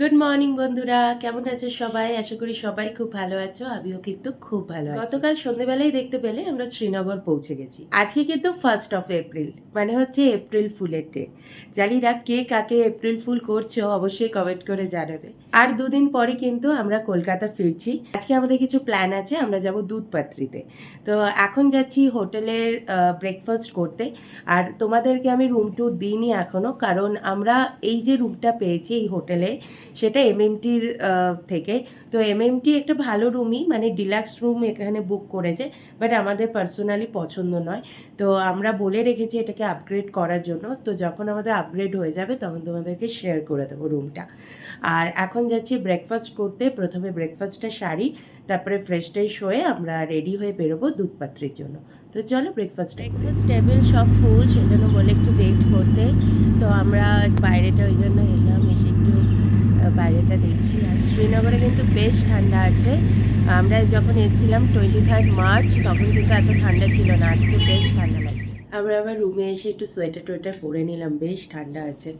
Good morning বন্ধুরা, কেমন আছো সবাই? আশা করি সবাই খুব ভালো আছো। আমিও কিন্তু খুব ভালো আছি। গতকাল সন্ধ্যেবেলায় দেখতে পেলে আমরা শ্রীনগর পৌঁছে গেছি। আজকে কিন্তু 1st অফ এপ্রিল, মানে হচ্ছে এপ্রিল ফুলের ডে। জানি না কে কাকে এপ্রিল ফুল করছো, অবশ্যই কমেন্ট করে জানাবে। আর দুদিন পরে কিন্তু আমরা কলকাতা ফিরছি। আজকে আমাদের কিছু প্ল্যান আছে, আমরা যাব দুধপাত্রিতে। তো এখন যাচ্ছি হোটেলের ব্রেকফাস্ট করতে। আর তোমাদেরকে আমি রুম ট্যুর দিইনি এখনও, কারণ আমরা এই যে রুমটা পেয়েছি এই হোটেলে, সেটা এমএমটির থেকে। তো এমএমটি একটা ভালো রুমই, মানে ডিলাক্স রুম এখানে বুক করেছে, বাট আমাদের পার্সোনালি পছন্দ নয়। তো আমরা বলে রেখেছি এটাকে আপগ্রেড করার জন্য। তো যখন আমাদের আপগ্রেড হয়ে যাবে তখন তোমাদেরকে শেয়ার করে দেবো রুমটা। আর এখন যাচ্ছি ব্রেকফাস্ট করতে। প্রথমে ব্রেকফাস্টটা সারি, তারপরে ফ্রেশ ট্রেশ হয়ে আমরা রেডি হয়ে বেরোবো দুধপাত্রির জন্য। তো চলো ব্রেকফাস্ট টেবিল সব ফুল, সেই জন্য বলে একটু ওয়েট করতে। তো আমরা বাইরেটা ওই জন্য এলাম, এসে একটু বাইরেটা দেখছি। আর শ্রীনগরে কিন্তু বেশ ঠান্ডা আছে। আমরা যখন এসেছিলাম 23 মার্চ, তখন কিন্তু এত ঠান্ডা ছিল না। আজকে বেশ ঠান্ডা লাগছে। আমরা আবার রুমে এসে একটু সোয়েটার টোয়েটার পরে নিলাম, বেশ ঠান্ডা আছে।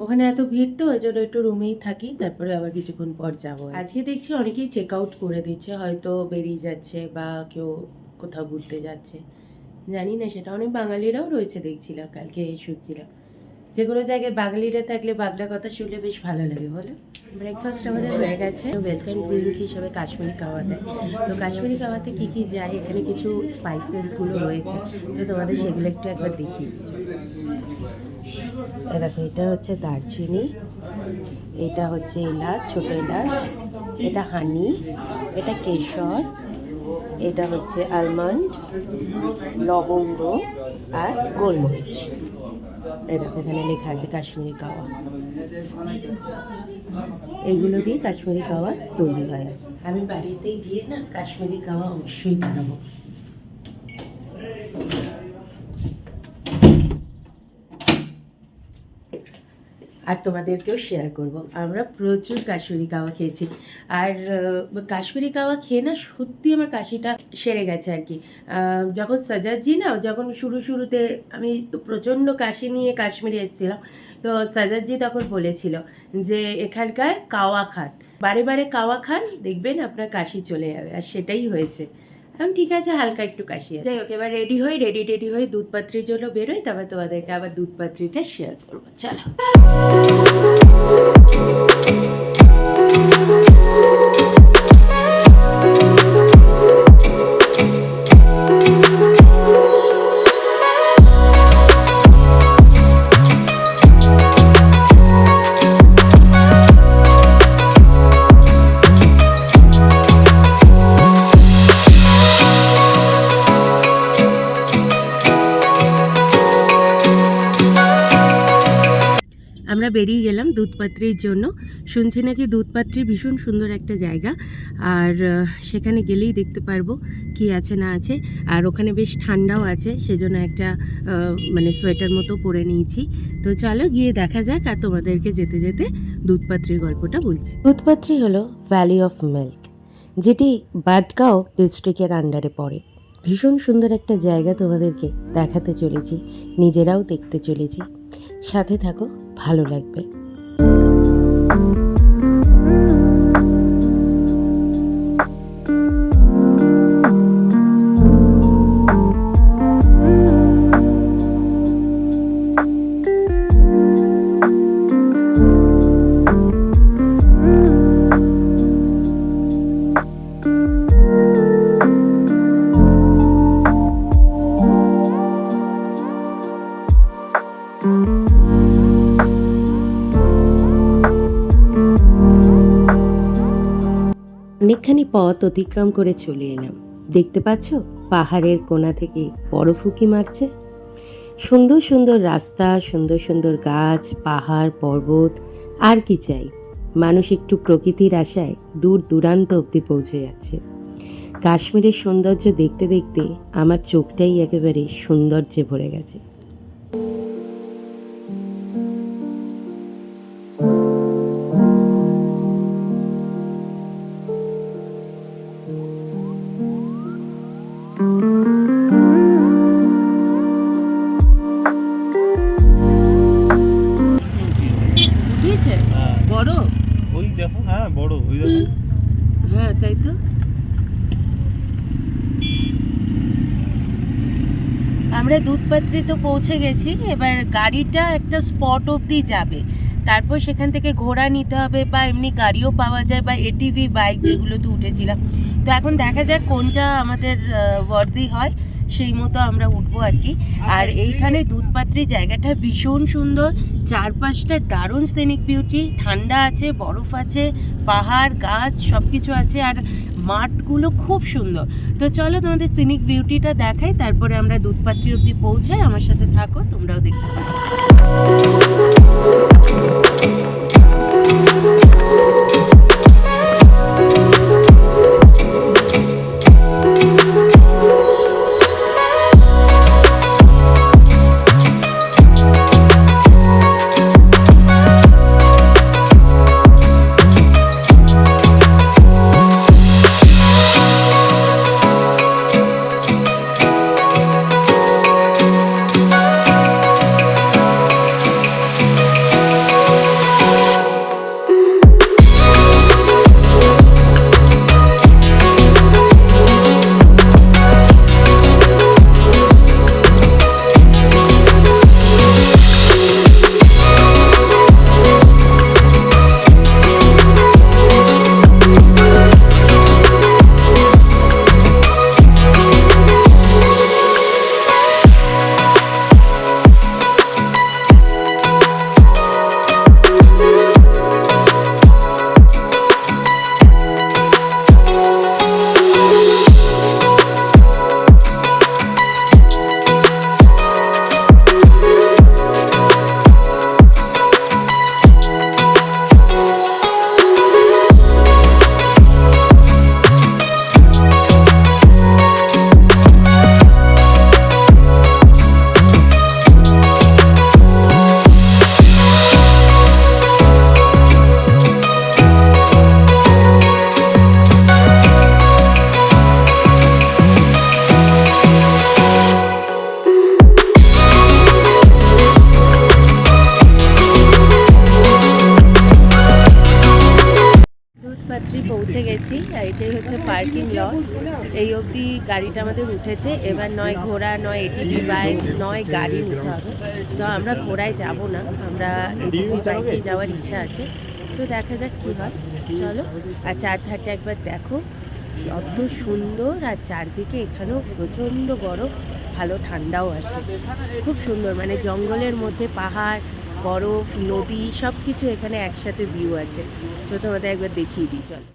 ওখানে এত ভিড়, তো ওই জন্য একটু রুমেই থাকি, তারপরে আবার কিছুক্ষণ পর যাবো। আজকে দেখছি অনেকেই চেক আউট করে দিচ্ছে, হয়তো বেরিয়ে যাচ্ছে বা কেউ কোথাও ঘুরতে যাচ্ছে, জানি না সেটা। অনেক বাঙালিরাও রয়েছে দেখছিলাম, কালকে শুনছিলাম। যে কোনো জায়গায় বাঙালিরা থাকলে বাংলা কথা শুনলে বেশ ভালো লাগে, বলো। ব্রেকফাস্ট আমাদের হয়ে গেছে। ওয়েলকাম ড্রিঙ্ক হিসেবে কাশ্মীরি কাওয়া দেয়। তো কাশ্মীরি কাওয়াতে কী কী যায়, এখানে কিছু স্পাইসেসগুলো রয়েছে, তো তোমাদের সেগুলো একটু একবার দেখিয়ে দিচ্ছি। দেখো, এটা হচ্ছে দারচিনি, এটা হচ্ছে এলাচ, ছোটো এলাচ, এটা হানি, এটা কেশর, এটা হচ্ছে আলমন্ড, লবঙ্গ আর গোলমরিচ। এটা এখানে লেখা আছে কাশ্মীরি কাওয়া। এইগুলো দিয়ে কাশ্মীরি কাওয়া তৈরি হয়। আমি বাড়িতে গিয়ে না কাশ্মীরি কাওয়া অবশ্যই বানাবো। আর তোমাদেরকেও শেয়ার করব। আমরা প্রচুর কাশ্মীরি কাওয়া খেয়েছি। আর কাশ্মীরি কাওয়া খেয়ে না সত্যি আমার কাশিটা সেরে গেছে আর কি। যখন সাজাদজি না, যখন শুরুতে আমি তো প্রচণ্ড কাশি নিয়ে কাশ্মীরে এসেছিলাম, তো সাজাদজি তখন বলেছিল যে এখানকার কাওয়া খান, বারে বারে কাওয়া খান, দেখবেন আপনার কাশি চলে যাবে। আর সেটাই হয়েছে। এখন ঠিক আছে, হালকা একটু কাশি আছে। যাই হোক, এবার রেডি হয়ে দুধপাত্রির জন্য বেরোই, তারপর তোমাদেরকে আবার দুধপাত্রিটা শেয়ার করবো। চলো। আমরা বেরিয়ে গেলাম দুধপাত্রির জন্য। শুনছি নাকি দুধপাত্রি ভীষণ সুন্দর একটা জায়গা, আর সেখানে গেলেই দেখতে পারবো কি আছে না আছে। আর ওখানে বেশ ঠান্ডাও আছে, সেজন্য একটা মানে সোয়েটার মতো পরে নিয়েছি। তো চলো গিয়ে দেখা যাক, আর তোমাদেরকে যেতে যেতে দুধপাত্রির গল্পটা বলছি। দুধপাত্রি হলো ভ্যালি অফ মিল্ক, যেটি বাডগাঁও ডিস্ট্রিক্টের আন্ডারে পড়ে। ভীষণ সুন্দর একটা জায়গা তোমাদেরকে দেখাতে চলেছি, নিজেরাও দেখতে চলেছি। সাথে থাকো, ভালো লাগবে। অনেকখানি পথ অতিক্রম করে চলে এলাম। দেখতে পাচ্ছ, পাহাড়ের কোণা থেকে বরফ উঁকি মারছে। সুন্দর সুন্দর রাস্তা, সুন্দর সুন্দর গাছ, পাহাড়, পর্বত, আর কি চাই। মানুষ একটু প্রকৃতির আশায় দূর দূরান্ত অবধি পৌঁছে যাচ্ছে। কাশ্মীরের সৌন্দর্য দেখতে দেখতে আমার চোখটাই একেবারে সৌন্দর্যে ভরে গেছে। বড় ওই দেখো, হ্যাঁ বড়, ওই দেখো। হ্যাঁ তাই তো। আমরা দুধপাত্রি তো পৌঁছে গেছি, এবার গাড়িটা একটা স্পট অবধি যাবে, তারপর সেখান থেকে ঘোড়া নিতে হবে, বা এমনি গাড়িও পাওয়া যায়, বা এটিভি বাইক যেগুলোতে উঠেছিলাম। তো এখন দেখা যাক কোনটা আমাদের ওয়ার্দি হয়, সেই মতো আমরা উঠবো আর কি। আর এইখানে দুধপাত্রি জায়গাটা ভীষণ সুন্দর, চারপাশটা দারুণ সিনিক বিউটি, ঠান্ডা আছে, বরফ আছে, পাহাড় গাছ সব কিছু আছে, আর মাঠগুলো খুব সুন্দর। তো চলো তোমাদের সিনিক বিউটিটা দেখাই, তারপরে আমরা দুধপাত্রি অবধি পৌঁছাই। আমার সাথে থাকো, তোমরাও দেখতে পারো। পৌঁছে গেছি, আর এটাই হচ্ছে পার্কিং লট। এই অবধি গাড়িটা আমাদের উঠেছে, এবার নয় ঘোড়া, নয় এটিভি বাইক, নয় গাড়ি নিতে হবে। তো আমরা ঘোড়ায় যাব না, আমরা এটিভি বাইকেই যাওয়ার ইচ্ছা আছে। তো দেখা যাক কী হয়, চলো। আর চারধারটা একবার দেখো কত সুন্দর, আর চারদিকে এখানেও প্রচণ্ড বরফ, ভালো ঠান্ডাও আছে, খুব সুন্দর। মানে জঙ্গলের মধ্যে পাহাড়, বরফ, নদী সব কিছু এখানে একসাথে ভিউ আছে। তো তোমাদের একবার দেখিয়ে দিই, চলো।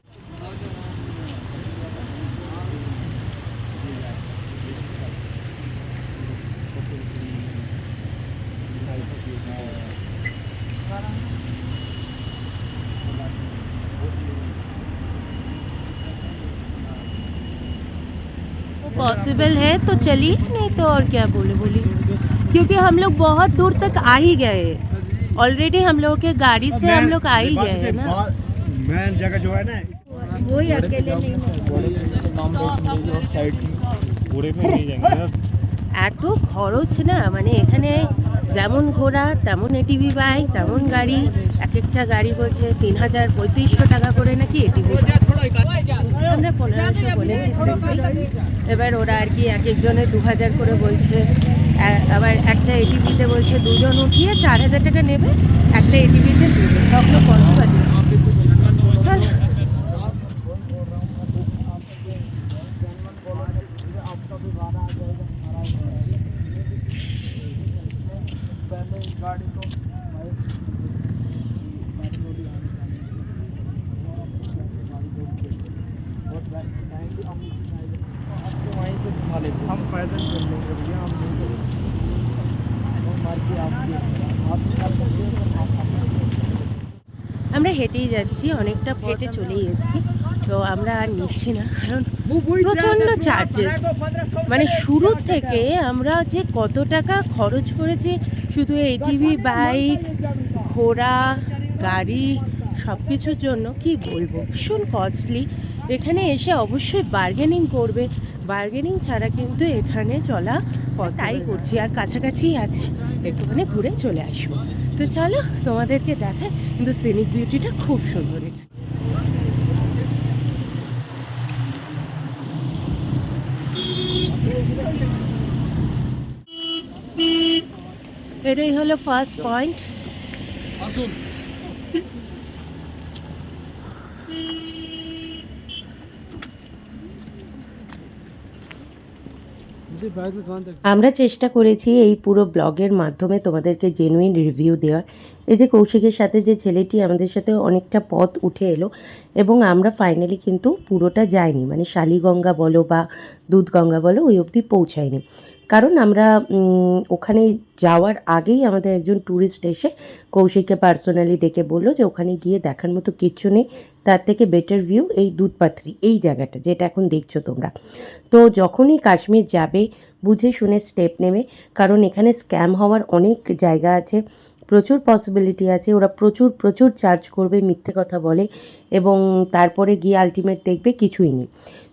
पॉसिबल है तो चलिए, नहीं तो और क्या बोलिए, क्योंकि हम लोग बहुत दूर तक आ ही गए ऑलरेडी, हम लोगों के गाड़ी से हम लोग आ ही गए हैं ना। मेन जगह जो है ना वही अकेले नहीं এত খরচ না, মানে এখানে যেমন ঘোড়া তেমন এটিভি বাইক তেমন গাড়ি, এক একটা গাড়ি বলছে ৩,০০০-৩৫০০ টাকা করে নাকি এটিভি। আমরা ১৫০০ বলেছি সিম্পল, এবার ওরা আর কি এক একজনে ২,০০০ করে বলছে। আবার একটা এটিভিতে বলছে দুজন উঠিয়ে ৪,০০০ টাকা নেবে, একটা এটিভিতে দুজন, তখন কত বাজে। চল हम पैदल चल लेंगे भैया, हम नहीं करेंगे। আমরা হেঁটেই যাচ্ছি, অনেকটা হেঁটে চলেই এসেছি। তো আমরা আর নিচ্ছি না, কারণ প্রচণ্ড চার্জেস। মানে শুরু থেকে আমরা যে কত টাকা খরচ করেছি শুধু এটিভি বাইক, ঘোড়া, গাড়ি সব কিছুর জন্য, কি বলবো, ভীষণ কস্টলি। এখানে এসে অবশ্যই বার্গেনিং করবে, বার্গেনিং ছাড়া কিন্তু এখানে চলা তাই করছি। আর কাছাকাছিই আছে, একটুখানি ঘুরে চলে আসবো। তো চলো তোমাদেরকে দেখায়, কিন্তু সিনিক বিউটিটা খুব সুন্দর এখানে। এটাই হলো ফার্স্ট পয়েন্ট। আসুন। আমরা চেষ্টা করেছি এই পুরো ব্লগের মাধ্যমে তোমাদেরকে জেনুইন রিভিউ দেওয়ার। এই যে কৌশিকের সাথে যে ছেলেটি আমাদের সাথে অনেকটা পথ উঠে এলো এবং আমরা ফাইনালি কিন্তু পুরোটা যাইনি, মানে শালিগঙ্গা বলো বা দুধগঙ্গা বলো ওই অবধি পৌঁছাইনি। কারণ আমরা ওখানে যাওয়ার আগেই আমাদের একজন ট্যুরিস্ট এসে কৌশিককে পার্সোনালি ডেকে বললো যে ওখানে গিয়ে দেখার মতো কিচ্ছু নেই, তার থেকে বেটার ভিউ এই দুধপাত্রি, এই জায়গাটা যেটা এখন দেখছো তোমরা। তো যখনই কাশ্মীর যাবে বুঝে শুনে স্টেপ নেবে, কারণ এখানে স্ক্যাম হওয়ার অনেক জায়গা আছে, প্রচুর পসিবিলিটি আছে। ওরা প্রচুর চার্জ করবে, মিথ্যে কথা বলে এবং তারপরে গিয়ে আলটিমেট দেখবে কিছুই নেই।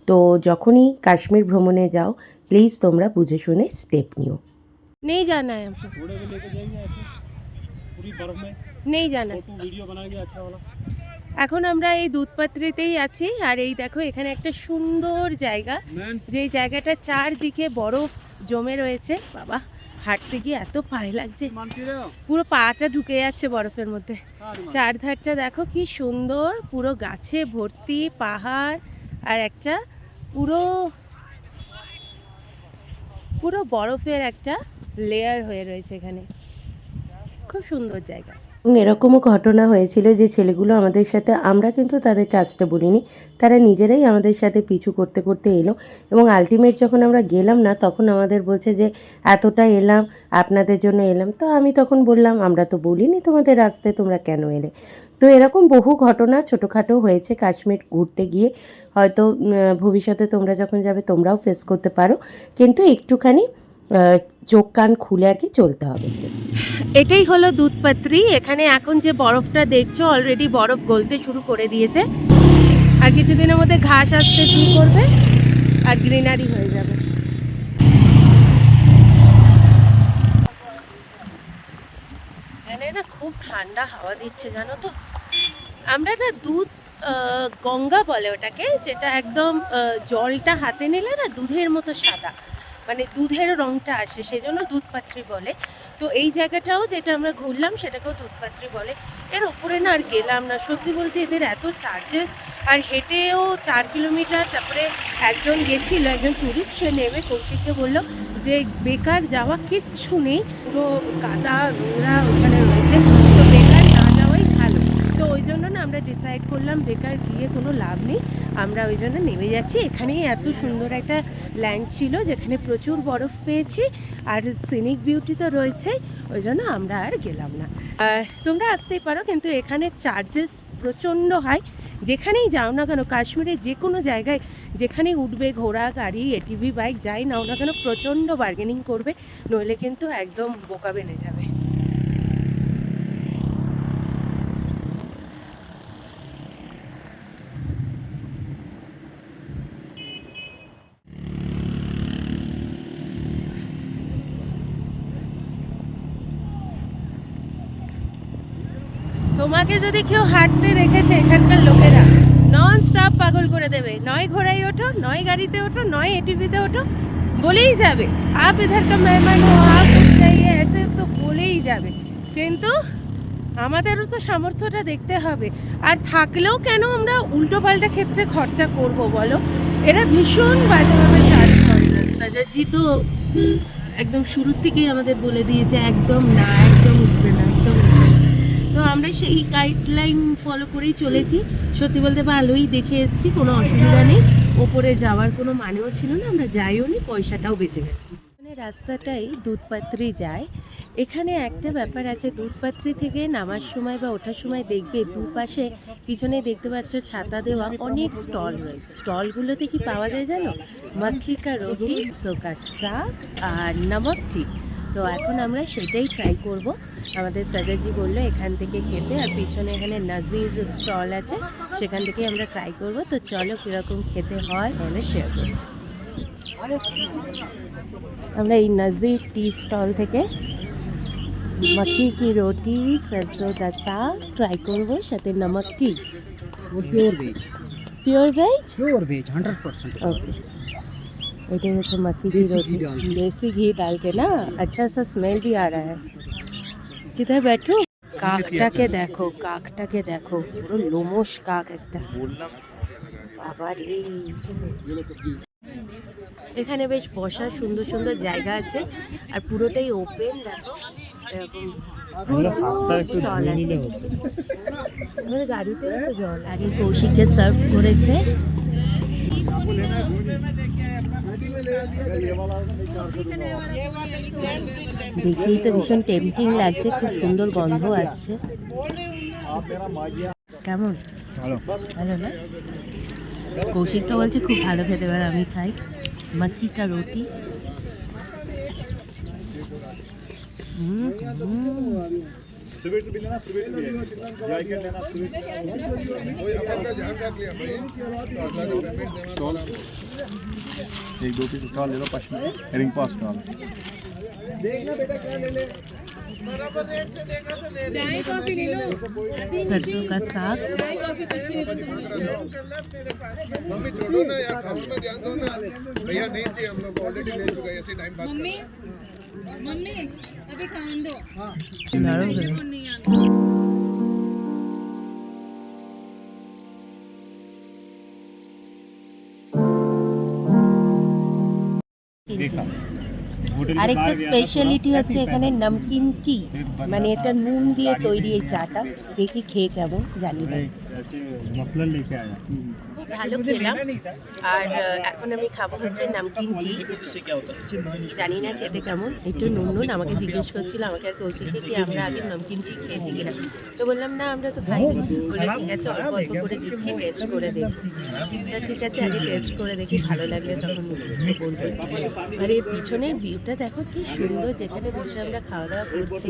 তো যখনই কাশ্মীর ভ্রমণে যাও প্লিজ তোমরা বুঝে শুনে স্টেপ নিও। নেই জানা है हमको, घोड़े में लेके जाएंगे ऐसे पूरी बर्फ में, নেই জানা। फोटो वीडियो बनाएंगे अच्छा वाला। এখন আমরা এই দুধপাত্রিতেই আছি আর এই দেখো এখানে একটা সুন্দর জায়গা, যে জায়গাটা চারদিকে বরফ জমে রয়েছে। বাবা হাঁটতে গিয়ে এত পায়ে লাগছে, পুরো পাটা ঢুকে যাচ্ছে বরফের মধ্যে। চারধারটা দেখো কি সুন্দর, পুরো গাছে ভর্তি, পাহাড় আর একটা পুরো পুরো বরফের একটা লেয়ার হয়ে রয়েছে এখানে, খুব সুন্দর জায়গা। এবং এরকমও ঘটনা হয়েছিল যে ছেলেগুলো আমাদের সাথে, আমরা কিন্তু তাদেরকে আসতে বলিনি, তারা নিজেরাই আমাদের সাথে পিছু করতে করতে এলো এবং আলটিমেট যখন আমরা গেলাম না তখন আমাদের বলছে যে এতটা এলাম আপনাদের জন্য এলাম। তো আমি তখন বললাম আমরা তো বলিনি তোমাদের আসতে, তোমরা কেন এলে। তো এরকম বহু ঘটনা ছোটোখাটো হয়েছে কাশ্মীর ঘুরতে গিয়ে, হয়তো ভবিষ্যতে তোমরা যখন যাবে তোমরাও ফেস করতে পারো, কিন্তু একটুখানি চোখ কান খুলে আর কি চলতে হবে। এটাই হলো দুধপাত্রি। এখানে এখন যে বরফটা দেখছো অলরেডি বরফ গলতে শুরু করে দিয়েছে, আর কিছুদিনের মধ্যে ঘাস আসতে শুরু করবে আর গ্রিনারি হয়ে যাবে। এখানে না খুব ঠান্ডা হাওয়া দিচ্ছে জানো তো। আমরা না গঙ্গা বলে ওটাকে, যেটা একদম জলটা হাতে নিলে না দুধের মতো সাদা, মানে দুধের রঙটা আসে, সেজন্য দুধপাত্রি বলে। তো এই জায়গাটাও যেটা আমরা ঘুরলাম সেটাকেও দুধপাত্রি বলে। এর ওপরে না আর গেলাম না, সত্যি বলতে এদের এত চার্জেস, আর হেঁটেও 4 কিলোমিটার। তারপরে একজন গেছিল, একজন ট্যুরিস্ট, সে নেমে কৌশিককে বললো যে বেকার যাওয়া কিচ্ছু নেই, পুরো কাদা নোংরা ওখানে রয়েছে, তো বেকার না যাওয়াই ভালো। তো ওই জন্য না আমরা ডিসাইড করলাম বেকার গিয়ে কোনো লাভ নেই, আমরা ওই জন্য নেমে যাচ্ছি। এখানেই এত সুন্দর একটা ল্যান্ড ছিল যেখানে প্রচুর বরফ পেয়েছি আর সিনিক বিউটি তো রয়েছে, ওই জন্য আমরা আর গেলাম না। তোমরা আসতেই পারো, কিন্তু এখানে চার্জেস প্রচণ্ড হাই। যেখানেই যাও না কেন কাশ্মীরের যে কোনো জায়গায় যেখানেই উঠবে, ঘোড়া গাড়ি এটিভি বাইক যাই নাও না কেন, প্রচণ্ড বার্গেনিং করবে, নইলে কিন্তু একদম বোকা বেনে যাবে। তোমাকে যদি কেউ হাঁটতে দেখেছে এখানকার লোকেরা নন স্টপ পাগল করে দেবে, নয় ঘোড়ায় ওঠো, নয় গাড়িতে ওঠো, নয় এটিভিতে ওঠো, বলেই যাবে আপ ইধার কা মেহমান হো, আপ চাইয়ে এসে তো বলেই যাবে। কিন্তু আমাদেরও তো সামর্থ্যটা দেখতে হবে, আর থাকলেও কেন আমরা উল্টো পাল্টা ক্ষেত্রে খরচা করব বলো। এরা ভীষণ বাজেভাবে চার্জ করে। সাজাদজি তো একদম শুরুর থেকেই আমাদের বলে দিয়েছে একদম না, একদম উঠবে না, একদম উঠবে না। তো আমরা সেই গাইডলাইন ফলো করেই চলেছি। সত্যি বলতে ভালোই দেখে এসেছি, কোনো অসুবিধা নেই, ওপরে যাওয়ার কোনো মানেও ছিল না, আমরা যাইও নি, পয়সাটাও বেঁচে গেছে। মানে রাস্তাটাই দুধপাত্রি যায়। এখানে একটা ব্যাপার আছে, দুধপাত্রি থেকে নামার সময় বা ওঠার সময় দেখবে দুপাশে পিছনে দেখতে পাচ্ছ ছাতা দেওয়া অনেক স্টল রয়েছে। স্টলগুলোতে কি পাওয়া যায় জানো? মাখি কা রুটি, সোকা শাক আর নমক টি। তো এখন আমরা সেটাই ট্রাই করব। আমাদের সাজাদজি বললো এখান থেকে খেতে, আর পিছনে এখানে নাজির স্টল আছে, সেখান থেকে আমরা ট্রাই করব। তো চলো কীরকম খেতে হয় তাহলে শেয়ার করছি। আমরা এই নাজির টি স্টল থেকে मक्की की रोटी, सरसों का साग ट्राई করব, সাথে নমক টি। वो pure veg, pure veg? Pure veg 100%। Okay, এটাই হচ্ছে मक्की की रोटी देसी घी डाल के ना अच्छा सा स्मेल भी आ रहा है किधर बैठो কাকটাকে দেখো পুরো লোমশ কাক একটা বাবা রে এখানে বেশ বসার সুন্দর সুন্দর জায়গা আছে আর পুরোটাই ওপেন দেখো এরকম স্টল আছে আমাদের গাড়িতে তো জল আগে কৌশিককে সার্ভ করেছে দেখেই তো ভীষণ টেম্পটিং লাগছে খুব সুন্দর গন্ধ আসছে কেমন ভালো না কৌশিক তো বলছে খুব ভালো খেতে পারে আমি খাই मक्की का रोटी स्वीट भी लेना स्वीट भी है जैकेट लेना स्वीट कोई अपन का ध्यान रख लिया भाई स्टॉल एक दो पीस स्टॉल ले लो पश्चिम रिंग पास स्टॉल देखना बेटा क्या ले ले बराबर रेट से देखा तो ले ले चाय कॉफी ले लो सरसों का साग चाय कॉफी मम्मी छोड़ो ना यार खाने में ध्यान दो ना भैया नहीं चाहिए हम लोग ऑलरेडी ले चुके हैं ऐसे टाइम पास मम्मी मम्मी अभी खाने दो हां আরেকটা স্পেশালিটি হচ্ছে এখানে নমকিন টি মানে এটা নুন দিয়ে তৈরি এই চাটা দেখি খেয়ে কেমন জানি না ভালো খেলাম আর এখন আমি খাবো হচ্ছে নমকিন টি জানি না খেতে কেমন একটু নুন আমাকে জিজ্ঞেস করছিল আমাকে আর কৌশিককে কি আমরা আগে নমকিন টি খেয়েছি কিনা তো বললাম না আমরা তো খাইনি বলে ঠিক আছে অল্প অল্প করে দিচ্ছি টেস্ট করে দেখি ঠিক আছে আগে টেস্ট করে দেখি ভালো লাগলে তখন বলবো আর এর পিছনের ভিউটা দেখো কি সুন্দর যেখানে বসে আমরা খাওয়া দাওয়া করছি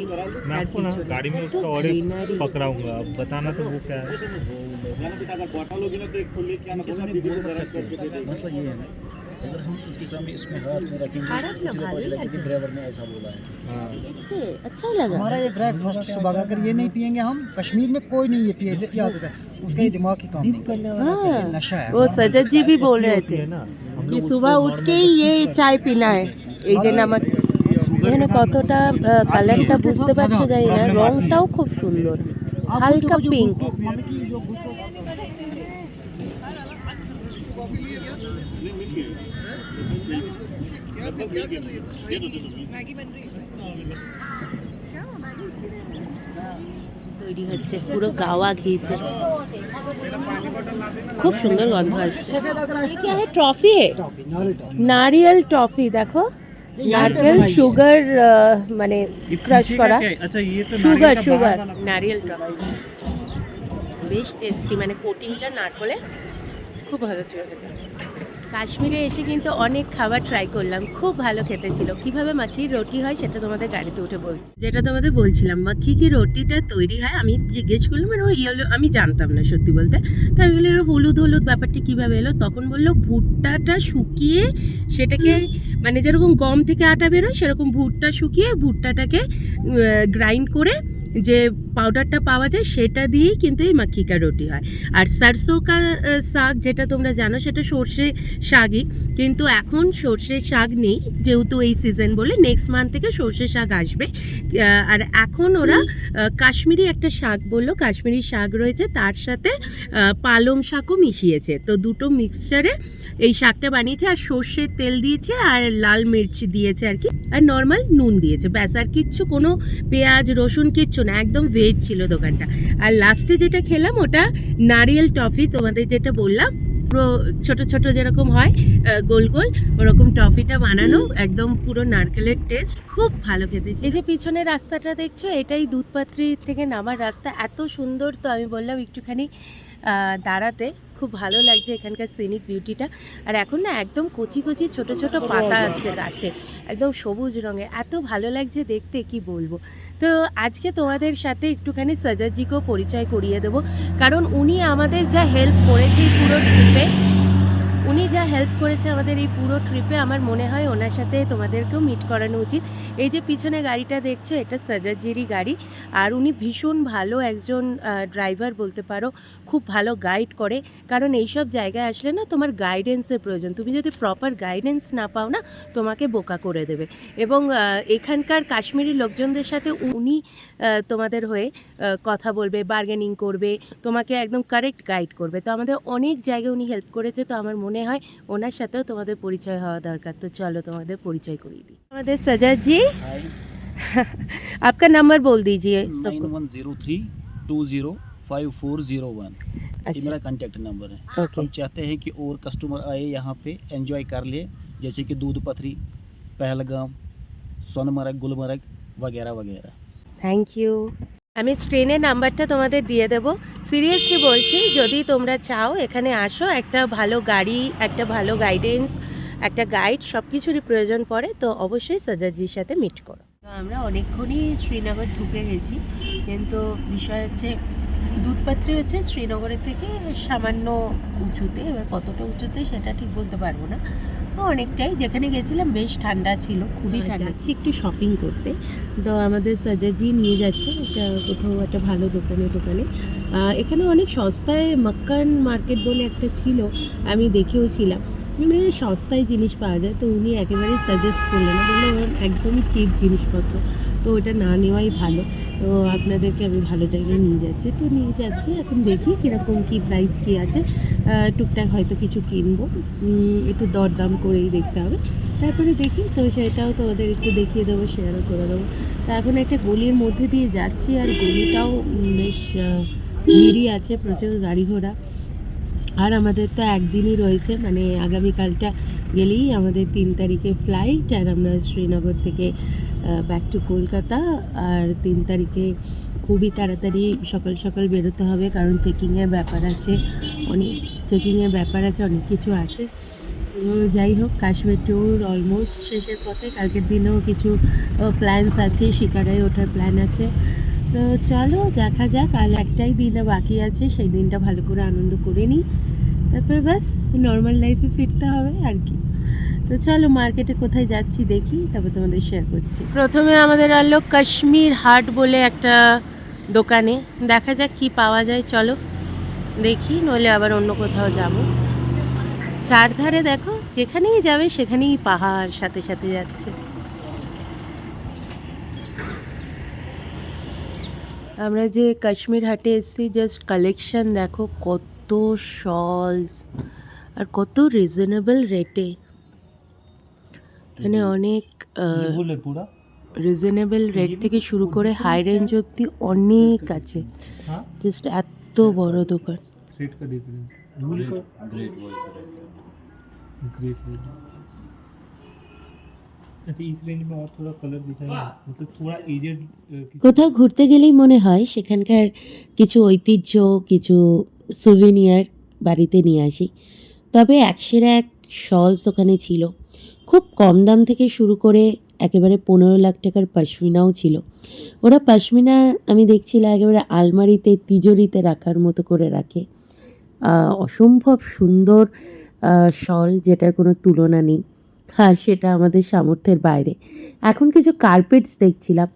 তার পিছনে पकड़ाऊंगा अब बताना तो वो क्या है मसला ये है ना अगर हम इसके सामने इसमें हाथ में रखेंगे लेकिन ड्राइवर ने ऐसा बोला है इसके अच्छा लगा हमारा ये ब्रेकफास्ट सुबह का अगर ये नहीं पियेंगे हम कश्मीर में कोई नहीं ये पिए जिसकी आदत है उसका ये दिमाग की काम नहीं हाँ, नशा है वो सजद जी भी बोल रहे थे कि सुबह उठ के ही ये चाय पीना है এই যে নামক এখানে কতটা কালারটা বুঝতে পারছো জানি না রংটাও খুব সুন্দর হালকা পিঙ্ক তৈরি হচ্ছে পুরো গাওয়া ঘিতে খুব সুন্দর গন্ধ আসছে क्या है ট্রফি है নারিয়েল টফি দেখো নারকেল সুগার মানে ক্রাশ করা अच्छा ये तो সুগার নারিয়েল টফি বেশ টেস্টি মানে কোটিংটা নারকেলে খুব ভালো ছিল খেতে কাশ্মীরে এসে কিন্তু অনেক খাবার ট্রাই করলাম খুব ভালো খেতে ছিল কিভাবে মাখি রুটি হয় সেটা তোমাদের গাড়িতে উঠে বলছি যেটা তোমাদের বলছিলাম মাখি কি রুটিটা তৈরি হয় আমি জিজ্ঞেস করলাম আর ইয়েলো আমি জানতাম না সত্যি বলতে তাই আমি বললাম হলুদ ব্যাপারটা কীভাবে এলো তখন বললো ভুট্টাটা শুকিয়ে সেটাকে মানে যেরকম গম থেকে আটা বেরোয় সেরকম ভুট্টা শুকিয়ে ভুট্টাটাকে গ্রাইন্ড করে যে পাউডারটা পাওয়া যায় সেটা দিয়েই কিন্তু এই মাখি কা রুটি হয় আর সরষো কা শাক যেটা তোমরা জানো সেটা সর্ষে শাকই কিন্তু এখন সর্ষে শাক নেই যেহেতু এই সিজন বলে নেক্সট মান্থ থেকে সর্ষে শাক আসবে আর এখন ওরা কাশ্মীরি একটা শাক বললো কাশ্মীরি শাক রয়েছে তার সাথে পালং শাকও মিশিয়েছে তো দুটো মিক্সচারে এই শাকটা বানিয়েছে আর সর্ষের তেল দিয়েছে আর লাল মির্চ দিয়েছে আর কি আর নর্মাল নুন দিয়েছে ব্যাস আর কিচ্ছু কোনো পেঁয়াজ রসুন কিচ্ছু না একদম ভেজ ছিল দোকানটা আর লাস্টে যেটা খেলাম ওটা নারিয়েল টফি তোমাদের যেটা বললাম পুরো ছোট ছোট যেরকম হয় গোল গোল ওরকম টফিটা বানানো একদম পুরো নারকেলের টেস্ট খুব ভালো খেতে এই যে পিছনে রাস্তাটা দেখছো এটাই দুধপাত্রি থেকে নামার রাস্তা এত সুন্দর তো আমি বললাম একটুখানি দাঁড়াতে খুব ভালো লাগছে এখানকার সিনিক বিউটিটা আর এখন না একদম কচি কচি ছোট ছোট পাতা আসছে গাছে একদম সবুজ রঙের এত ভালো লাগছে দেখতে কি বলবো তো আজকে তোমাদের সাথে একটুখানি সজদজিকেও পরিচয় করিয়ে দেবো কারণ উনি আমাদের যা হেল্প করেছে পুরো ট্রিপে উনি যা হেল্প করেছে আমাদের এই পুরো ট্রিপে, আমার মনে হয় ওনার সাথে তোমাদেরকেও মিট করানো উচিত। এই যে পিছনে গাড়িটা দেখছো, এটা সাজাজিরই গাড়ি। আর উনি ভীষণ ভালো একজন ড্রাইভার বলতে পারো, খুব ভালো গাইড করে। কারণ এইসব জায়গায় আসলে না তোমার গাইডেন্সের প্রয়োজন। তুমি যদি প্রপার গাইডেন্স না পাও না, তোমাকে বোকা করে দেবে। এবং এখানকার কাশ্মীরি লোকজনদের সাথে উনি তোমাদের হয়ে কথা বলবে, বার্গেনিং করবে, তোমাকে একদম কারেক্ট গাইড করবে। তো আমাদের অনেক জায়গায় উনি হেল্প করেছে, তো আমার মনে হয় ওনার সাথেও তোমাদের পরিচয় হওয়া দরকার। তো চলো তোমাদের পরিচয় করিয়ে দিই। আমাদের সজাদ জি, हाय आपका नंबर बोल दीजिए सबको। 9103205401 ये अच्छा, मेरा कांटेक्ट नंबर है। ओके, हम चाहते हैं कि और कस्टमर आए यहाँ पे एंजॉय कर ले, जैसे कि दूध पथरी, पहलगाम, सोनमर्ग, गुलमर्ग वगैरह वगैरह। Thank you. আমি স্ক্রিনের নাম্বারটা তোমাদের দিয়ে দেবো। সিরিয়াসলি বলছি, যদি তোমরা চাও এখানে আসো, একটা ভালো গাড়ি, একটা ভালো গাইডেন্স, একটা গাইড সব কিছুরই প্রয়োজন পড়ে, তো অবশ্যই সাজাজির সাথে মিট করো। তো আমরা অনেকক্ষণই শ্রীনগর ঢুকে গেছি, কিন্তু বিষয় হচ্ছে দুধপাত্রি হচ্ছে শ্রীনগরের থেকে সামান্য উঁচুতে। এবার কতটা উঁচুতে সেটা ঠিক বলতে পারবো না, তো অনেকটাই। যেখানে গেছিলাম বেশ ঠান্ডা ছিল, খুবই ঠান্ডা। যাচ্ছি একটু শপিং করতে, তো আমাদের সাজাজি নিয়ে যাচ্ছে একটা কোথাও একটা ভালো দোকানে। এখানে অনেক সস্তায় মক্কান মার্কেট বলে একটা ছিল, আমি দেখেও ছিলাম, মানে সস্তায় জিনিস পাওয়া যায়। তো উনি একেবারেই সাজেস্ট করলেন, বললেন একদমই চিপ জিনিসপত্র, তো ওটা না নেওয়াই ভালো। তো আপনাদেরকে আমি ভালো জায়গায় নিয়ে যাচ্ছি, তো নিয়ে যাচ্ছি। এখন দেখি কীরকম কী প্রাইস কী আছে। টুকটাক হয়তো কিছু কিনবো, একটু দরদাম করেই দেখতে হবে। তারপরে দেখি, তো সেটাও তোমাদের একটু দেখিয়ে দেবো, শেয়ারও করে দেবো। তা এখন একটা গলির মধ্যে দিয়ে যাচ্ছি, আর গলিটাও বেশ ভিড়ই আছে, প্রচুর গাড়ি ঘোড়া। আর আমাদের তো একদিনই রয়েছে, মানে আগামীকালটা গেলেই আমাদের 3 তারিখে ফ্লাইট, আর আমরা শ্রীনগর থেকে ব্যাক টু কলকাতা। আর 3 তারিখে খুবই তাড়াতাড়ি সকাল সকাল বেরোতে হবে, কারণ চেকিংয়ের ব্যাপার আছে, অনেক কিছু আছে। যাই হোক, কাশ্মীর ট্যুর অলমোস্ট শেষের পথে। কালকের দিনেও কিছু প্ল্যানস আছে, শিকারায় ওঠার প্ল্যান আছে। তো চলো দেখা যাক, আর একটাই দিন বাকি আছে, সেই দিনটা ভালো করে আনন্দ করে নিই, তারপর ব্যাস নর্মাল লাইফে ফিরতে হবে আর কি। তো চলো মার্কেটে কোথায় যাচ্ছি দেখি, তারপর তোমাদের শেয়ার করছি। প্রথমে আমাদের আনলো কাশ্মীর হাট বলে একটা দোকানে, দেখা যাক কি পাওয়া যায়। চলো দেখি, নইলে আবার অন্য কোথাও যাব। চারধারে দেখো, যেখানেই যাবে সেখানেই পাহাড় সাথে সাথে যাচ্ছে। আমরা যে কাশ্মীর হাটে এসেছি, জাস্ট কালেকশন দেখো, কত শলস আর কত রিজনেবল রেটে। এখানে অনেক ये बोले पूरा রিজনেবল রেট থেকে শুরু করে হাই রেঞ্জ অবধি অনেক আছে। हाँ জাস্ট এত বড় দোকান। रेट का डिफरेंस वूल का ग्रेट अच्छा इस रेंज में और थोड़ा कलर दिखाएंगे मतलब थोड़ा एजेड কোথাও ঘুরতে গেলেই মনে হয় সেখানকার কিছু ঐতিহ্য, কিছু সুভিনিয়ার বাড়িতে নিয়ে আসি। তবে একশের এক শলস ওখানে ছিল, খুব কম দাম থেকে শুরু করে একেবারে 15 লাখ টাকার পশমিনাও ছিল। ওরা পশমিনা আমি দেখছিলাম একেবারে আলমারিতে, তিজোরিতে রাখার মতো করে রাখে। অসম্ভব সুন্দর শল, যেটার কোনো তুলনা নেই, আর সেটা আমাদের সামর্থ্যের বাইরে। এখন কিছু কার্পেটস দেখছিলাম,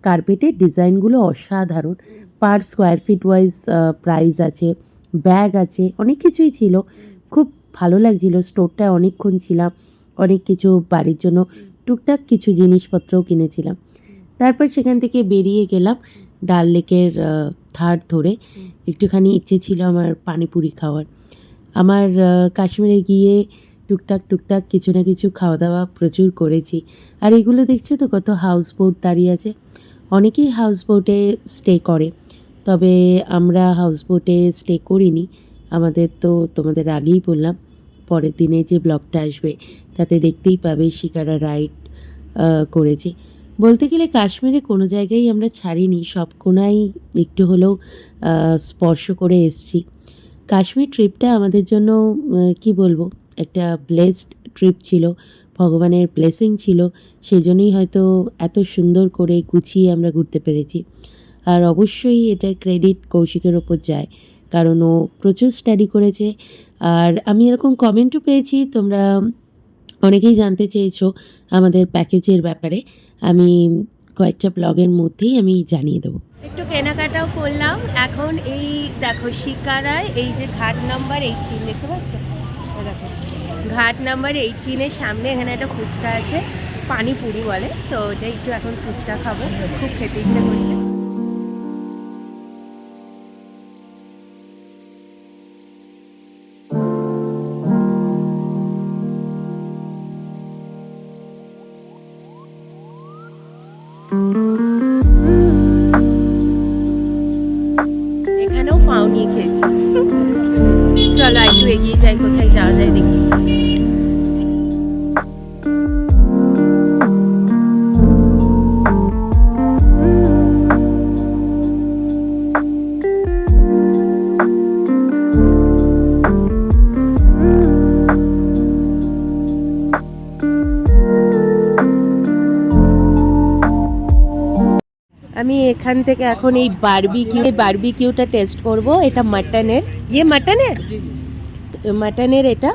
কার্পেটের ডিজাইনগুলো অসাধারণ, per square feet wise price আছে, ব্যাগ আছে, অনেক কিছুই ছিল। খুব ভালো লাগছিল, স্টোরটায় অনেকক্ষণ ছিলাম, অনেক কিছু বাড়ির জন্য টুকটাক কিছু জিনিসপত্রও কিনেছিলাম। তারপর সেখান থেকে বেরিয়ে গেলাম ডাল লেকের ধার ধরে। একটুখানি ইচ্ছে ছিল আমার পানিপুরি খাওয়ার। আমার কাশ্মীরে গিয়ে টুকটাক কিছু না কিছু খাওয়া দাওয়া প্রচুর করেছি। আর এগুলো দেখছো তো, কত হাউস বোট দাঁড়িয়ে আছে। অনেকেই হাউস বোটে স্টে করে, তবে আমরা হাউস বোটে স্টে করিনি। আমাদের তো তোমাদের আগেই বললাম, পরের দিনে যে ব্লগটা আসবে তাতে দেখতেই পাবে শিকারা রাইড করেছি। বলতে গেলে কাশ্মীরে কোনো জায়গায় আমরা ছাড়িনি, সব কোনায় একটু হলেও স্পর্শ করে এসছি। কাশ্মীর ট্রিপটা আমাদের জন্য কি বলবো, একটা ব্লেসড ট্রিপ ছিল, ভগবানের ব্লেসিং ছিল, সেই জন্যই হয়তো এত সুন্দর করে গুছিয়ে আমরা ঘুরতে পেরেছি। আর অবশ্যই এটার ক্রেডিট কৌশিকের ওপর যায়, কারণ ও প্রচুর স্টাডি করেছে। আর আমি এরকম কমেন্টও পেয়েছি, তোমরা অনেকেই জানতে চেয়েছো আমাদের প্যাকেজের ব্যাপারে। আমি কয়েকটা ব্লগের মধ্যেই আমি জানিয়ে দেবো। একটু কেনাকাটাও করলাম। এখন এই দেখো শিকারায় এই যে ঘাট নাম্বার 18 দেখতে পাচ্ছ, এই দেখো ঘাট নাম্বার 18-এর সামনে এখানে একটা ফুচকা আছে, পানিপুরি বলে, তো ওটা একটু এখন ফুচকা খাবো, খুব খেতে ইচ্ছে করছে। এখানেও পাও নিয়ে খেয়েছি। চলো একটু এগিয়ে যাই, কোথায় যাওয়া যায় দেখি। আমি এখান থেকে এখন এই বারবিকিউটা টেস্ট করব। এটা মাটনের, মাটনের এটা।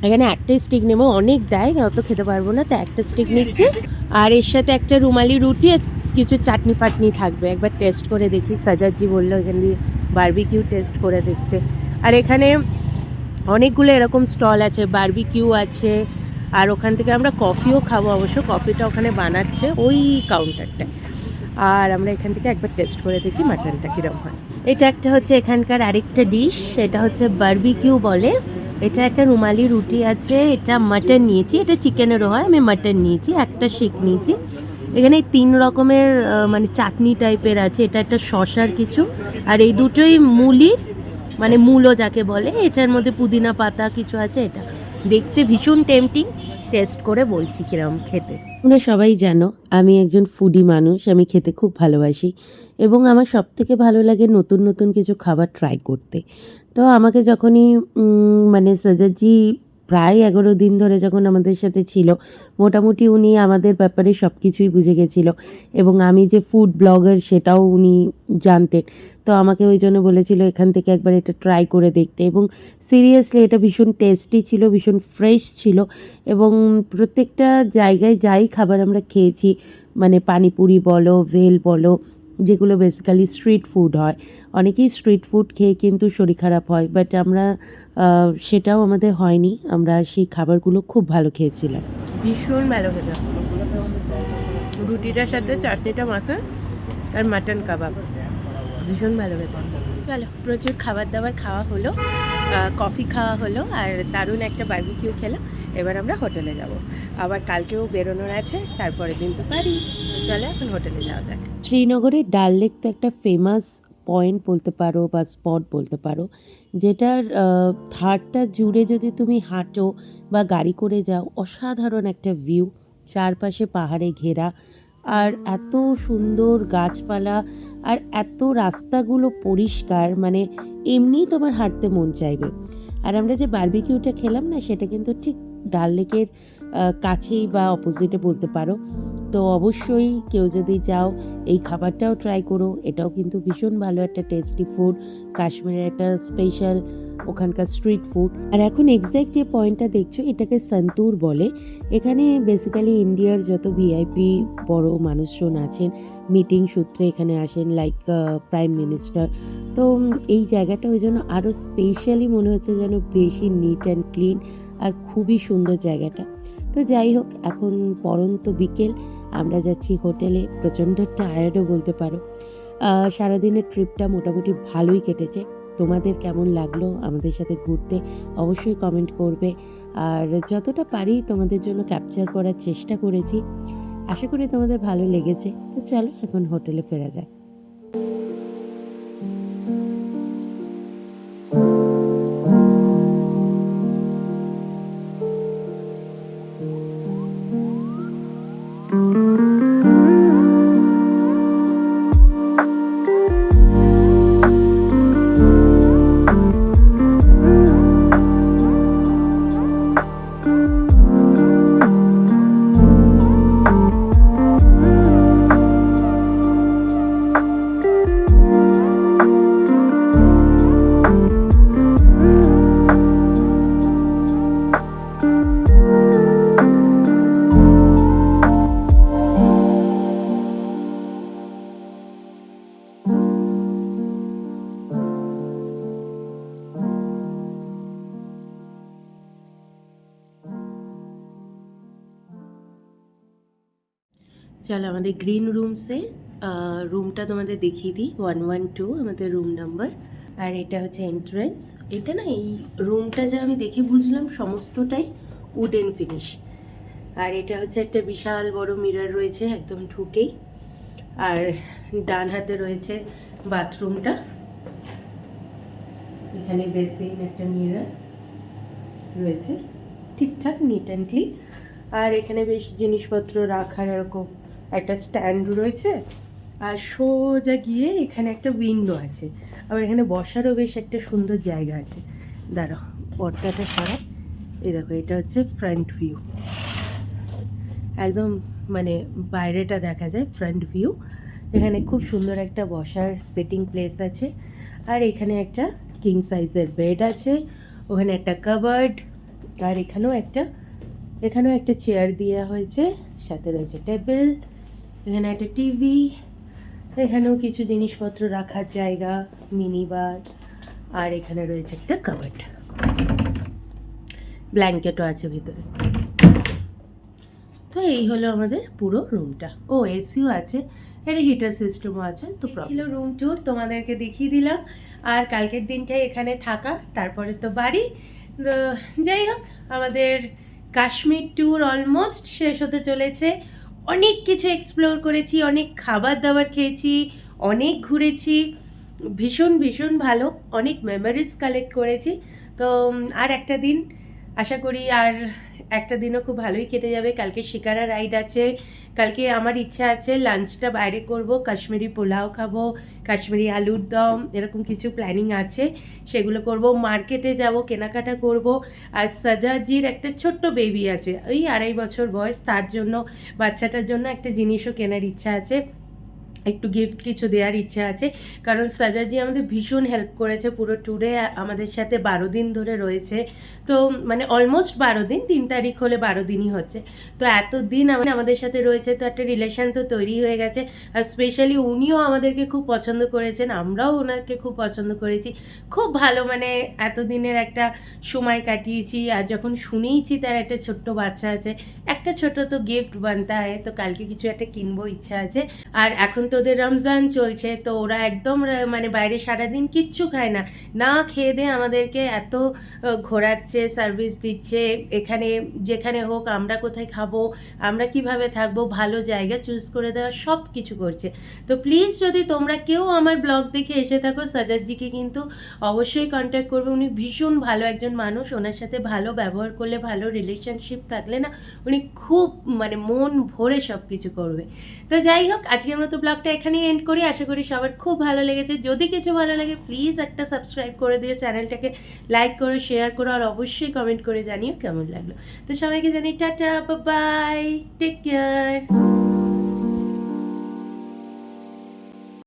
এখানে একটা স্টিক নেবো, অনেক দেয়, অত খেতে পারবো না, তো একটা স্টিক নিচ্ছি। আর এর সাথে একটা রুমালি রুটি আর কিছু চাটনি ফাটনি থাকবে। একবার টেস্ট করে দেখি, সাজাদজি বললো এখান দিয়ে বারবিকিউ টেস্ট করে দেখতে। আর এখানে অনেকগুলো এরকম স্টল আছে, বারবিকিউ আছে, আর ওখান থেকে আমরা কফিও খাবো। অবশ্য কফিটা ওখানে বানাচ্ছে ওই কাউন্টারটা। আর আমরা এখান থেকে একবার টেস্ট করে দেখি মাটনটা কীরকম হয়। এটা একটা হচ্ছে এখানকার আরেকটা ডিশ, সেটা হচ্ছে বারবিকিউ বলে। এটা একটা রুমালি রুটি আছে, এটা মাটন নিয়েছি, এটা চিকেনেরও হয়, আমি মাটন নিয়েছি, একটা শিক নিয়েছি। এখানে 3 রকমের মানে চাটনি টাইপের আছে, এটা একটা শশার কিছু, আর এই দুটোই মুলির, মানে মূলো যাকে বলে। এটার মধ্যে পুদিনা পাতা কিছু আছে। এটা দেখতে ভীষণ টেম্পটিং, টেস্ট করে বলছি কিরকম খেতে। তোমরা সবাই জানো আমি একজন ফুডি মানুষ, আমি খেতে খুব ভালোবাসি এবং আমার সবথেকে ভালো লাগে নতুন নতুন কিছু খাবার ট্রাই করতে। তো আমাকে যখনই মানে সাজাদজি প্রায় 11 দিন ধরে যখন আমাদের সাথে ছিল, মোটামুটি উনি আমাদের ব্যাপারে সব কিছুই বুঝে গেছিল এবং আমি যে ফুড ব্লগার সেটাও উনি জানতেন। তো আমাকে ওই জন্য বলেছিল এখান থেকে একবার এটা ট্রাই করে দেখতে, এবং সিরিয়াসলি এটা ভীষণ টেস্টি ছিল, ভীষণ ফ্রেশ ছিল। এবং প্রত্যেকটা জায়গায় যাই খাবার আমরা খেয়েছি, মানে পানিপুরি বলো, ভেল বলো, যেগুলো বেসিক্যালি স্ট্রিট ফুড হয়, অনেকেই স্ট্রিট ফুড খেয়ে কিন্তু শরীর খারাপ হয়, বাট আমরা সেটাও আমাদের হয়নি, আমরা সেই খাবারগুলো খুব ভালো খেয়েছিলাম। ভীষণ ভালো খেতে, রুটিটার সাথে চাটনিটা মাখা আর মাটন কাবাব ভীষণ ভালো খেতে। চলো, প্রচুর খাবার দাবার খাওয়া হলো, কফি খাওয়া হলো, আর দারুণ একটা বারবিকিউ খেলাম। এবার আমরা হোটেলে যাব, আবার কালকেও বেরোনোর আছে, তারপরে দিন তো পারি। চলো এখন হোটেলে যাওয়া যাক। শ্রীনগরের ডাল লেক তো একটা ফেমাস পয়েন্ট বলতে পারো বা স্পট বলতে পারো, যেটার ধারটা জুড়ে যদি তুমি হাঁটো বা গাড়ি করে যাও, অসাধারণ একটা ভিউ, চারপাশে পাহাড়ে ঘেরা, আর এত সুন্দর গাছপালা, আর এত রাস্তাগুলো পরিষ্কার, মানে এমনিই তোমার হাঁটতে মন চাইবে। আর আমরা যে বারবিকিউটা খেলাম না, সেটা কিন্তু ঠিক ডাল লেকের কাছেই বা অপোজিটে বলতে পারো। তো অবশ্যই কেউ যদি যাও এই খাবারটাও ট্রাই করো, এটাও কিন্তু ভীষণ ভালো একটা টেস্টি ফুড, কাশ্মীরের একটা স্পেশাল ওখানকার স্ট্রিট ফুড। আর এখন এক্স্যাক্ট যে পয়েন্টটা দেখছো, এটাকে সন্তুর বলে। এখানে বেসিক্যালি ইন্ডিয়ার যত ভিআইপি বড় মানুষজন আছেন, মিটিং সূত্রে এখানে আসেন, লাইক প্রাইম মিনিস্টার। তো এই জায়গাটা ওই জন্য আরও স্পেশালি মনে হচ্ছে যেন বেশি নিট অ্যান্ড ক্লিন, আর খুবই সুন্দর জায়গাটা। তো যাই হোক, এখন পরন্ত বিকেল, আমরা যাচ্ছি হোটেলে, প্রচণ্ড টায়ার্ডও বলতে পারো। সারাদিনের ট্রিপটা মোটামুটি ভালোই কেটেছে। তোমাদের কেমন লাগলো আমাদের সাথে ঘুরতে অবশ্যই কমেন্ট করবে, আর যতটা পারি তোমাদের জন্য ক্যাপচার করার চেষ্টা করেছি। আশা করি তোমাদের ভালো লেগেছে। তো চলো এখন হোটেলে ফেরা যাক। চলো আমাদের গ্রিন রুমসে রুমটা তোমাদের দেখিয়ে দিই 112 আমাদের রুম নাম্বার। আর এটা হচ্ছে এন্ট্রেন্স। এটা না এই রুমটা যা আমি দেখে বুঝলাম সমস্তটাই উডেন ফিনিশ। আর এটা হচ্ছে একটা বিশাল বড় মিরর রয়েছে একদম ঢুকেই। আর ডান হাতে রয়েছে বাথরুমটা, এখানে বেসিন একটা মিরর রয়েছে, ঠিকঠাক নিট অ্যান্ড ক্লিন। আর এখানে বেশ জিনিসপত্র রাখার এরকম একটা স্ট্যান্ড রয়েছে। আর সোজা গিয়ে এখানে একটা উইন্ডো আছে, আবার এখানে বসারও বেশ একটা সুন্দর জায়গা আছে। দাঁড়াও পর্দাটা সরাই, এই দেখো এটা হচ্ছে ফ্রন্ট ভিউ, একদম মানে বাইরেটা দেখা যায় ফ্রন্ট ভিউ। এখানে খুব সুন্দর একটা বসার সিটিং প্লেস আছে। আর এখানে একটা কিং সাইজের বেড আছে, ওখানে একটা কাবার্ড, আর এখানেও একটা চেয়ার দেওয়া হয়েছে, সাথে রয়েছে টেবিল, এখানে একটা টিভি, এখানেও কিছু জিনিসপত্র রাখার জায়গা, মিনি বার, আর এখানে রয়েছে একটা কাবার্ড, ব্ল্যাঙ্কেটও আছে ভিতরে। তো এই হলো আমাদের পুরো রুমটা। ও এসিও আছে, এটা হিটার সিস্টেমও আছে। তো ছিল রুম ট্যুর, তোমাদেরকে দেখিয়ে দিলাম। আর কালকের দিনটাই এখানে থাকা, তারপরে তো বাড়ি। তো যাই হোক, আমাদের কাশ্মীর ট্যুর অলমোস্ট শেষ হতে চলেছে। অনেক কিছু এক্সপ্লোর করেছি, অনেক খাবার দাবার খেয়েছি, অনেক ঘুরেছি, ভীষণ ভীষণ ভালো, অনেক মেমোরিজ কালেক্ট করেছি। তো আর একটা দিন আশা করি, আর একটা দিনও খুব ভালোই কেটে যাবে। কালকে শিকারা রাইড আছে, কালকে আমার ইচ্ছা আছে লাঞ্চটা বাইরে করব, কাশ্মীরি পোলাও খাবো, কাশ্মীরি আলুর দম, এরকম কিছু প্ল্যানিং আছে, সেগুলো করব। মার্কেটে যাব, কেনাকাটা করব। আর সাজাজির একটা ছোট্ট বেবি আছে, ওই 2.5 বছর বয়স, তার জন্য, বাচ্চাটার জন্য একটা জিনিসও কেনার ইচ্ছা আছে, একটু গিফট কিছু দেওয়ার ইচ্ছা আছে। কারণ সাজাজি আমাদের ভীষণ হেল্প করেছে পুরো ট্যুরে, আমাদের সাথে 12 দিন ধরে রয়েছে। তো মানে অলমোস্ট 12 দিন, 3 তারিখ হলে 12 দিনই হচ্ছে। তো এতদিন আমাদের সাথে রয়েছে, তো একটা রিলেশন তো তৈরি হয়ে গেছে। আর স্পেশালি উনিও আমাদেরকে খুব পছন্দ করেছেন, আমরাও ওনাকে খুব পছন্দ করেছি। খুব ভালো, মানে এতদিনের একটা সময় কাটিয়েছি। আর যখন শুনেইছি তার একটা ছোট্ট বাচ্চা আছে, একটা ছোট তো গিফট বানতে হয়, তো কালকে কিছু একটা কিনবো ইচ্ছা আছে। আর এখন তো ওদের রমজান চলছে, তো ওরা একদম মানে বাইরে সারাদিন কিচ্ছু খায় না, না খেয়ে দিয়ে আমাদেরকে এত ঘোরাচ্ছে, সার্ভিস দিচ্ছে, এখানে যেখানে হোক, আমরা কোথায় খাবো, আমরা কিভাবে থাকবো, ভালো জায়গা চুজ করে দেওয়া, সব কিছু করছে। তো প্লিজ যদি তোমরা কেউ আমার ব্লগ দেখে এসে থাকো, সাজাদজিকে কিন্তু অবশ্যই কন্ট্যাক্ট করবে। উনি ভীষণ ভালো একজন মানুষ, ওনার সাথে ভালো ব্যবহার করলে, ভালো রিলেশনশিপ থাকলে না, উনি খুব মানে মন ভরে সব কিছু করবে। তো যাই হোক, আজকের মতো ব্লগটা এখানেই এন্ড করি। আশা করি সবার খুব ভালো লেগেছে। যদি কিছু ভালো লাগে প্লিজ একটা সাবস্ক্রাইব করে দিও, চ্যানেলটাকে লাইক করো, শেয়ার করো, আর অবশ্যই কমেন্ট করে জানিও কেমন লাগলো। তো সবাইকে জানি টাটা, বাই, টেক কেয়ার।